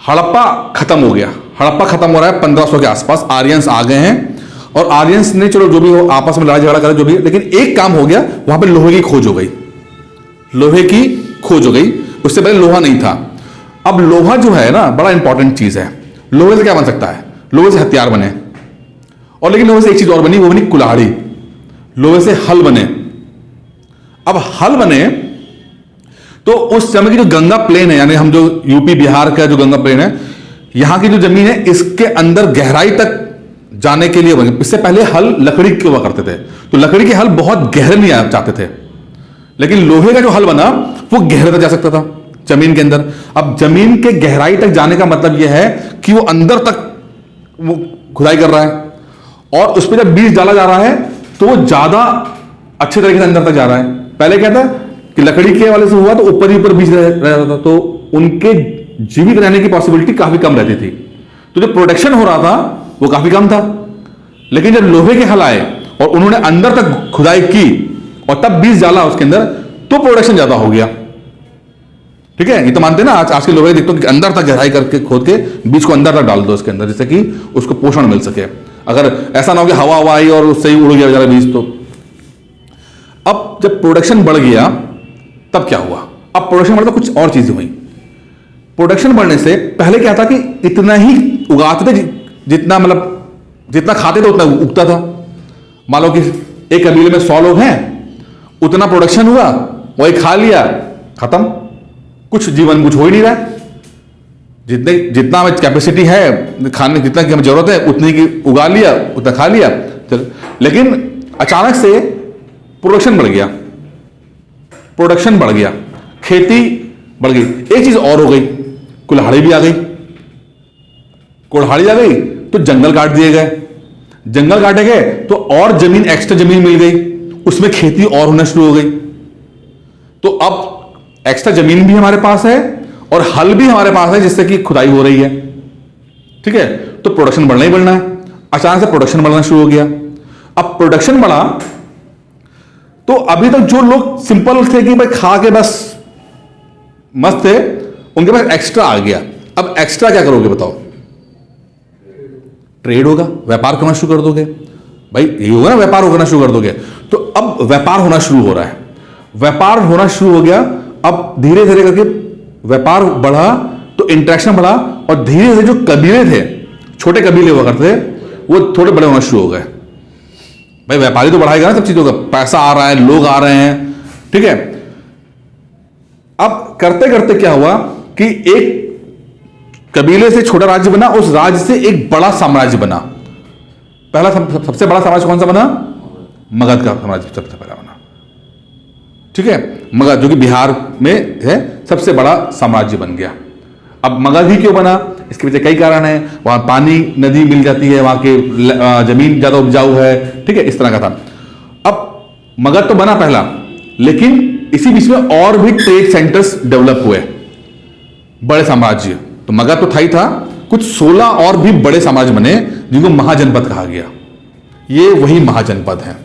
हड़प्पा खत्म हो गया, हड़प्पा खत्म हो रहा है 1500 के आसपास, आर्यंस आ गए हैं और आर्यंस ने चलो जो भी हो आपस में लड़ाई झगड़ा करे जो भी, लेकिन एक काम हो गया, वहां पे लोहे की खोज हो गई, लोहे की खोज हो गई, उससे पहले लोहा नहीं था। अब लोहा जो है ना बड़ा इंपॉर्टेंट चीज है, लोहे से क्या बन सकता है, लोहे से हथियार बने, और लेकिन लोहे से एक चीज और बनी, वो बनी कुल्हाड़ी, लोहे से हल बने। अब हल बने तो उस समय की जो गंगा प्लेन है, यानी हम जो यूपी बिहार का जो गंगा प्लेन है, यहां की जो जमीन है इसके अंदर गहराई तक जाने के लिए बने। इससे पहले हल लकड़ी के हुआ करते थे, तो लकड़ी के हल बहुत गहरे नहीं जाते थे, लेकिन लोहे का जो हल बना वो गहरे तक जा सकता था जमीन के अंदर। अब जमीन के गहराई तक जाने का मतलब यह है कि वो अंदर तक वो खुदाई कर रहा है, और उस पर जब बीज डाला जा रहा है तो वो ज्यादा अच्छे तरीके से अंदर तक जा रहा है। पहले क्या था कि लकड़ी के वाले से हुआ तो ऊपर ही ऊपर बीज रह जाता था, तो उनके जीवित रहने की पॉसिबिलिटी काफी कम रहती थी, तो जो प्रोटेक्शन हो रहा था वो काफी कम था। लेकिन जब लोहे के हल आए और उन्होंने अंदर तक खुदाई की और तब बीज डाला उसके अंदर, तो प्रोटेक्शन ज्यादा हो गया। ठीक है, ये तो मानते हैं ना, आज के लोहे देखते हो कि अंदर तक गहराई करके खोद के बीज को अंदर तक डाल दो उसके अंदर, जिससे कि उसको पोषण मिल सके। अगर ऐसा ना हो कि हवा हवा आई और उससे ही उड़ गया बेचारा बीज। तो अब जब प्रोडक्शन बढ़ गया तब क्या हुआ, अब प्रोडक्शन बढ़ा तो कुछ और चीजें हुई। प्रोडक्शन बढ़ने से पहले क्या था कि इतना ही उगाते थे जितना, मतलब जितना खाते थे उतना उगता था। मान लो कि एक कबीले में 100 लोग हैं, उतना प्रोडक्शन हुआ, वही खा लिया, खत्म, कुछ जीवन कुछ हो ही नहीं रहा। जितना हमें कैपेसिटी है खाने, जितना की हमें जरूरत है उतनी की उगा लिया, उतना खा लिया, चल। लेकिन अचानक से प्रोडक्शन बढ़ गया, प्रोडक्शन बढ़ गया, खेती बढ़ गई, एक चीज और हो गई, कुल्हाड़ी भी आ गई। कुल्हाड़ी आ गई तो जंगल काट दिए गए, जंगल काटे गए तो और जमीन, एक्स्ट्रा जमीन मिल गई, उसमें खेती और होना शुरू हो गई। तो अब एक्स्ट्रा जमीन भी हमारे पास है और हल भी हमारे पास है, जिससे कि खुदाई हो रही है। ठीक है, तो प्रोडक्शन बढ़ना ही बढ़ना है। अचानक से प्रोडक्शन बढ़ना शुरू हो गया। अब प्रोडक्शन बढ़ा तो अभी तक जो लोग सिंपल थे कि भाई खा के बस मस्त थे, उनके पास एक्स्ट्रा आ गया। अब एक्स्ट्रा क्या करोगे बताओ, ट्रेड होगा, व्यापार करना शुरू कर दोगे। भाई ये होगा ना, व्यापार होना शुरू कर दोगे। तो अब व्यापार होना शुरू हो रहा है, व्यापार होना शुरू हो गया। अब धीरे धीरे करके व्यापार बढ़ा तो इंटरेक्शन बढ़ा, और धीरे धीरे जो कबीले थे, छोटे कबीले हुआ करते थे, वो थोड़े बड़े होना शुरू हो गए। भाई व्यापारी तो बढ़ाएगा ना सब चीजों का, पैसा आ रहा है, लोग आ रहे हैं। ठीक है, अब करते करते क्या हुआ कि एक कबीले से छोटा राज्य बना, उस राज्य से एक बड़ा साम्राज्य बना। पहला सबसे बड़ा साम्राज्य कौन सा बना, मगध का साम्राज्य सबसे पहला बना। ठीक है, मगध जो कि बिहार में है, सबसे बड़ा साम्राज्य बन गया। अब मगध ही क्यों बना, इसके पीछे कई कारण है। वहां पानी, नदी मिल जाती है, वहां के जमीन ज्यादा उपजाऊ है। ठीक है, इस तरह का था। अब मगध तो बना पहला, लेकिन इसी बीच में और भी ट्रेड सेंटर्स डेवलप हुए, बड़े साम्राज्य। तो मगध तो था ही था, कुछ 16 और भी बड़े साम्राज्य बने जिनको महाजनपद कहा गया। ये वही महाजनपद है।